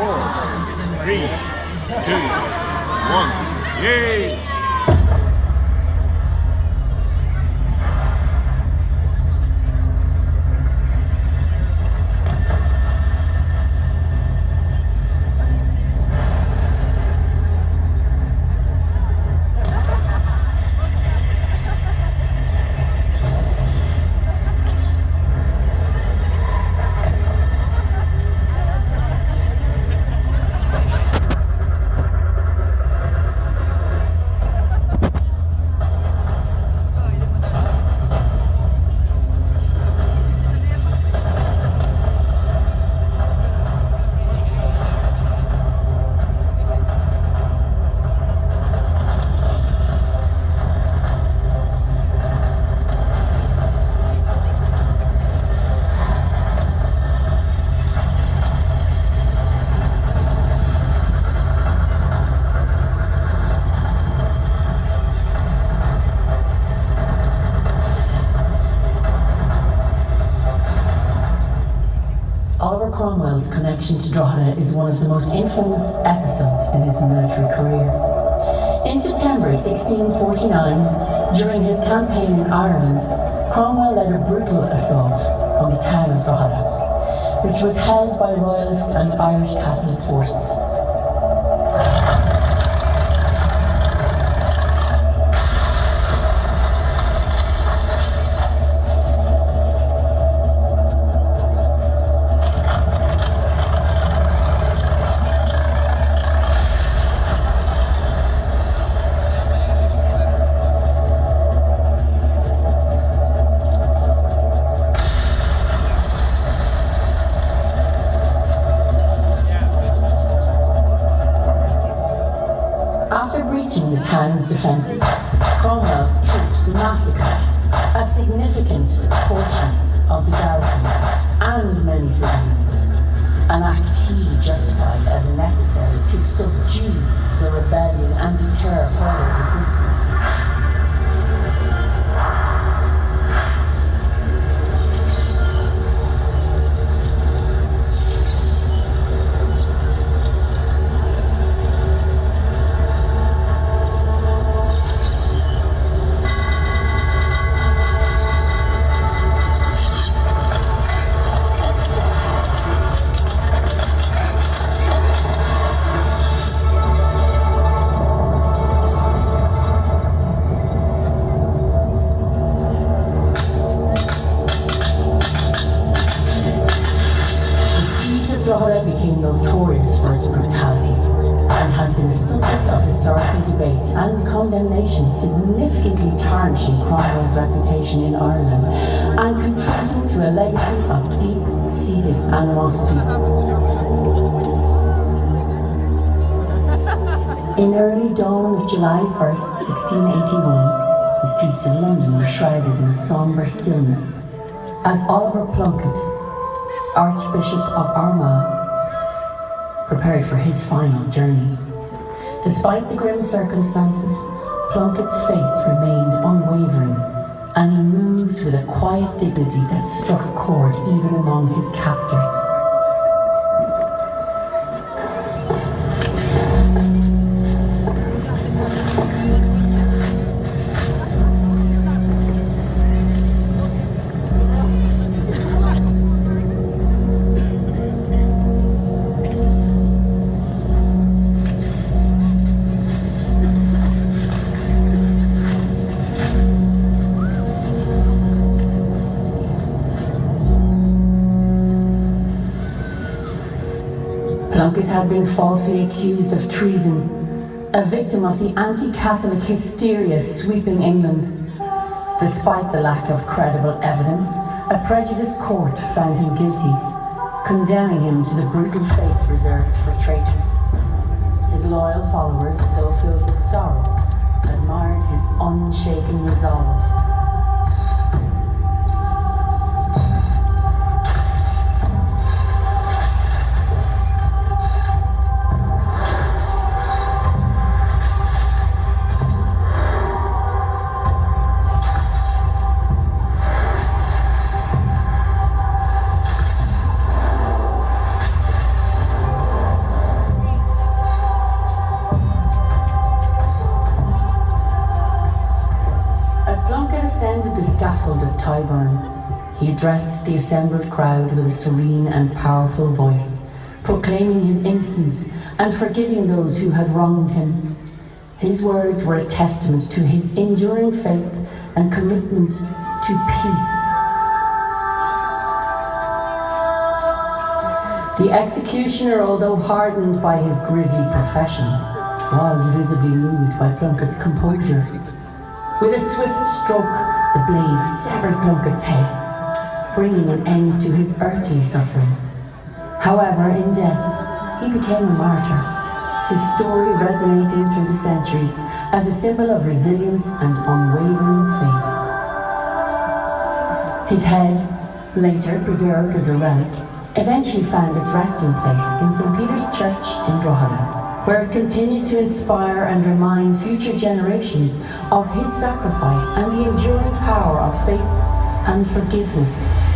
4, 3, 2, 1. Yay! Cromwell's connection to Drogheda is one of the most infamous episodes in his military career. In September 1649, during his campaign in Ireland, Cromwell led a brutal assault on the town of Drogheda, which was held by Royalist and Irish Catholic forces. The town's defences, Cromwell's troops massacred a significant portion of the garrison and many civilians, an act he justified as necessary to subdue the rebellion and deter further resistance. Became notorious for its brutality and has been a subject of historical debate and condemnation, significantly tarnishing Cromwell's reputation in Ireland and contributing to a legacy of deep-seated animosity. In early dawn of July 1st, 1681, the streets of London were shrouded in a sombre stillness as Oliver Plunkett, Archbishop of Armagh, prepared for his final journey. Despite the grim circumstances, Plunkett's faith remained unwavering, and he moved with a quiet dignity that struck a chord even among his captors. Plunkett had been falsely accused of treason, a victim of the anti-Catholic hysteria sweeping England. Despite the lack of credible evidence, a prejudiced court found him guilty, condemning him to the brutal fate reserved for traitors. His loyal followers, though filled with sorrow, admired his unshaken resolve. baffled at Tyburn, he addressed the assembled crowd with a serene and powerful voice, proclaiming his innocence and forgiving those who had wronged him. His words were a testament to his enduring faith and commitment to peace. The executioner, although hardened by his grisly profession, was visibly moved by Plunkett's composure. With a swift stroke, the blade severed Plunkett's head, bringing an end to his earthly suffering. However, in death, he became a martyr, his story resonating through the centuries as a symbol of resilience and unwavering faith. His head, later preserved as a relic, eventually found its resting place in St. Peter's Church in Drogheda, where it continues to inspire and remind future generations of his sacrifice and the enduring power of faith and forgiveness.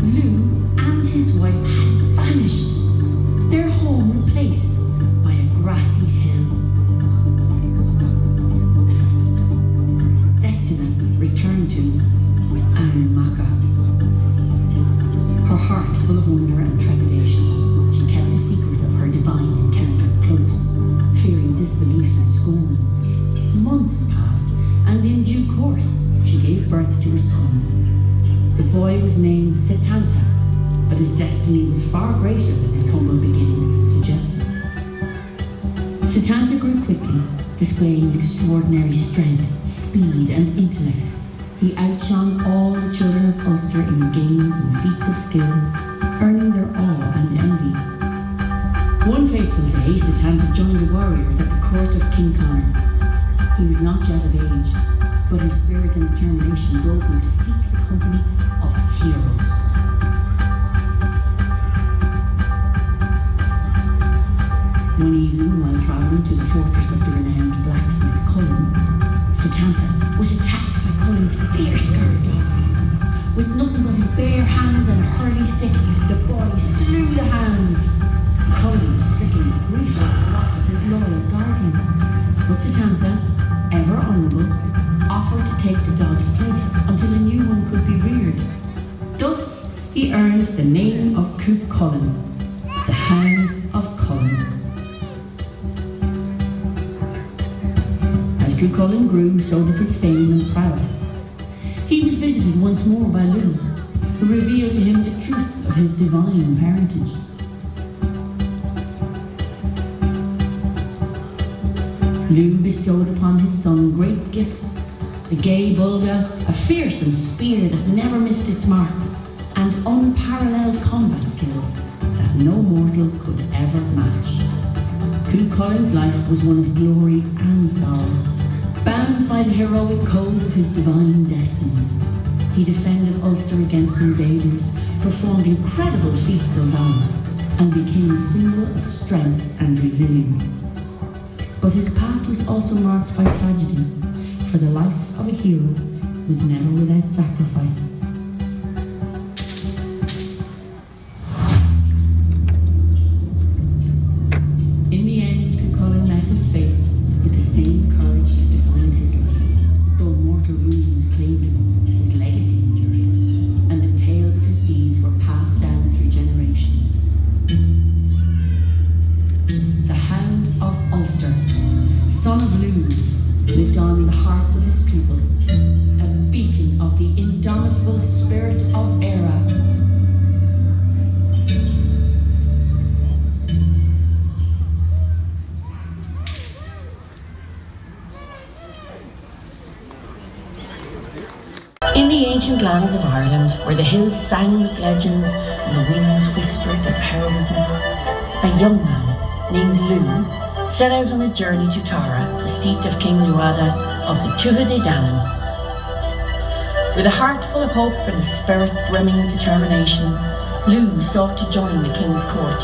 Lou and his wife had vanished, their home replaced by a grassy hill. Dectina returned to with Anne-Macha. Her heart full of wonder and trepidation, she kept the secret of her divine encounter close, fearing disbelief and scorn. Months passed, and in due course she gave birth to a son. The boy was named Satanta, but his destiny was far greater than his humble beginnings suggested. Satanta grew quickly, displaying extraordinary strength, speed, and intellect. He outshone all the children of Ulster in games and feats of skill, earning their awe and envy. One fateful day, Satanta joined the warriors at the court of King Conor. He was not yet of age, but his spirit and determination drove him to seek the company of heroes. One evening, while travelling to the fortress of the renowned blacksmith Cullen, Satanta was attacked by Cullen's fierce guard dog. With nothing but his bare hands and a hurley stick, the boy slew the hound. Cullen, stricken with grief at the loss of his loyal guardian. But Satanta, ever honourable, offered to take the dog's place until a new one could be reared. Thus, he earned the name of Cú Chulainn, the Hound of Cullen. As Cú Chulainn grew, so did his fame and prowess. He was visited once more by Lou, who revealed to him the truth of his divine parentage. Lou bestowed upon his son great gifts, a gay bulga, a fearsome spear that never missed its mark, and unparalleled combat skills that no mortal could ever match. Cú Chulainn's life was one of glory and sorrow. Bound by the heroic code of his divine destiny, he defended Ulster against invaders, performed incredible feats of valour, and became a symbol of strength and resilience. But his path was also marked by tragedy, for the life of a hero was never without sacrifice. In the end, Cú Chulainn met his fate with the same courage that defined his life. Though mortal wounds claimed him, his legacy endured, and the tales of his deeds were passed down through generations. The Hound of Ulster, son of Lou, lived on in the hearts of his people, a beacon of the indomitable spirit of Era. In the ancient lands of Ireland, where the hills sang with legends and the winds whispered of heroism, a young man named Lou set out on a journey to Tara, the seat of King Drogheda of the Tuatha De Danann. With a heart full of hope and a spirit brimming with determination, Lou sought to join the king's court,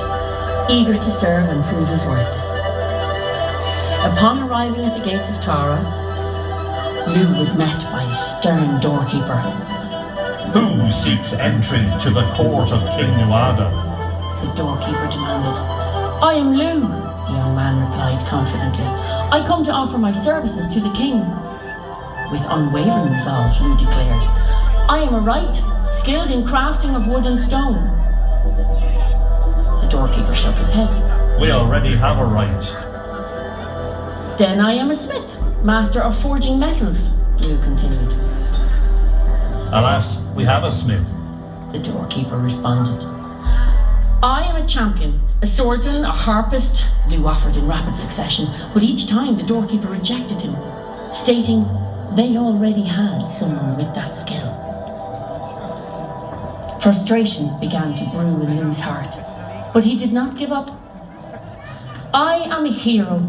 eager to serve and prove his worth. Upon arriving at the gates of Tara, Lou was met by a stern doorkeeper. Who seeks entry to the court of King Drogheda? The doorkeeper demanded. I am Lou, the young man replied confidently. I come to offer my services to the king. With unwavering resolve, Lou declared, I am a wright, skilled in crafting of wood and stone. The doorkeeper shook his head. We already have a right. Then I am a smith, master of forging metals, Lou continued. Alas, we have a smith. The doorkeeper responded. I am a champion, a swordsman, a harpist, Lou offered in rapid succession, but each time the doorkeeper rejected him, stating they already had someone with that skill. Frustration began to brew in Lou's heart, but he did not give up. I am a hero,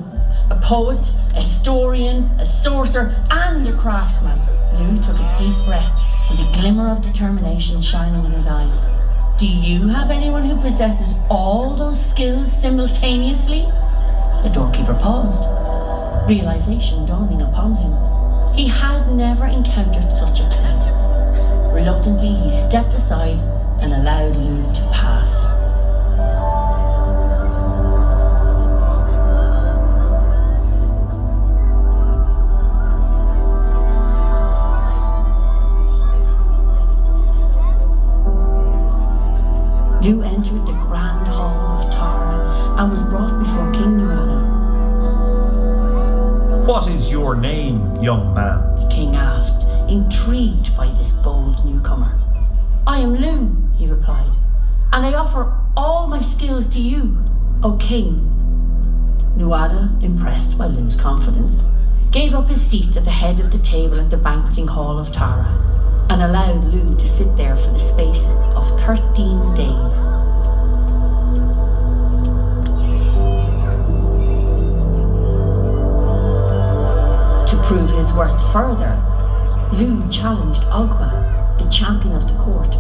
a poet, a historian, a sorcerer, and a craftsman. Lou took a deep breath with a glimmer of determination shining in his eyes. Do you have anyone who possesses all those skills simultaneously? The doorkeeper paused, realization dawning upon him. He had never encountered such a clown. Reluctantly, he stepped aside and allowed Lugh to pass. Lugh entered the Grand Hall of Tara and was brought before King Nuada. What is your name, young man? The king asked, intrigued by this bold newcomer. I am Lugh, he replied, and I offer all my skills to you, O king. Nuada, impressed by Lugh's confidence, gave up his seat at the head of the table at the banqueting hall of Tara and allowed Lugh to sit there for the space of 13 days. To prove his worth further, Lugh challenged Ogma, the champion of the court,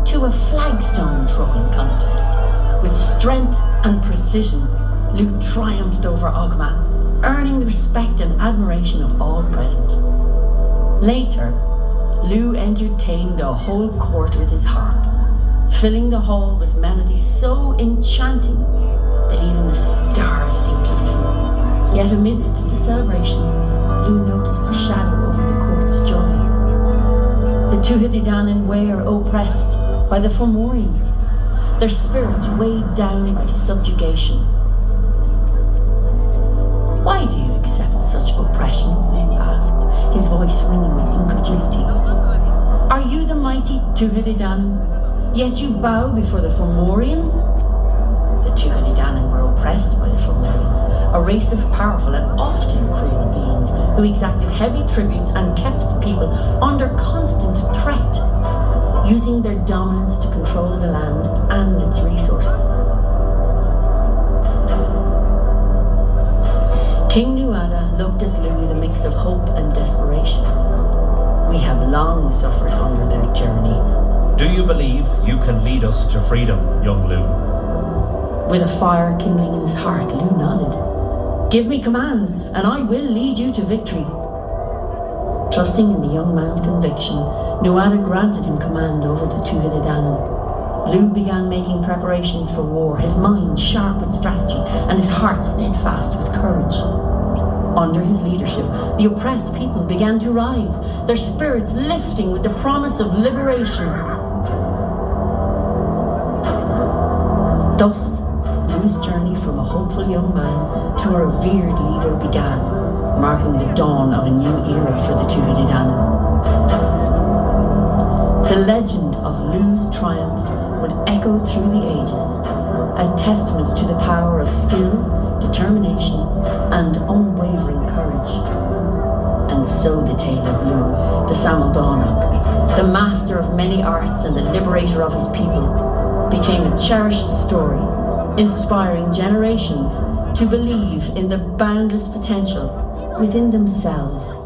to a flagstone throwing contest. With strength and precision, Lugh triumphed over Ogma, earning the respect and admiration of all present. Later, Lugh entertained the whole court with his harp, filling the hall with melodies so enchanting that even the stars seemed to listen. Yet amidst the celebration, Lugh noticed a shadow over the court's joy. The Tuatha Dé Danann were oppressed by the Fomorians, their spirits weighed down by subjugation. Why do you accept such oppression? Lugh asked, his voice ringing with incredulity. Are you the mighty Tuatha Dé Danann, yet you bow before the Fomorians? The Tuatha Dé Danann were oppressed by the Fomorians, a race of powerful and often cruel beings who exacted heavy tributes and kept the people under constant threat, using their dominance to control the land and its resources. King Nuada looked at Lugh with a mix of hope and desperation. We have long suffered under their tyranny. Do you believe you can lead us to freedom, young Lugh? With a fire kindling in his heart, Lugh nodded. Give me command, and I will lead you to victory. Trusting in the young man's conviction, Nuada granted him command over the Tuatha Dé Danann. Lugh began making preparations for war, his mind sharp with strategy and his heart steadfast with courage. Under his leadership, the oppressed people began to rise, their spirits lifting with the promise of liberation. Thus, Lugh's journey from a hopeful young man to a revered leader began, marking the dawn of a new era for the Tuatha Dé Danann. The legend of Lugh's triumph would echo through the ages, a testament to the power of skill, determination, and unwavering courage. And so the tale of Lugh, the Samaldánach, the master of many arts and the liberator of his people, became a cherished story, inspiring generations to believe in the boundless potential within themselves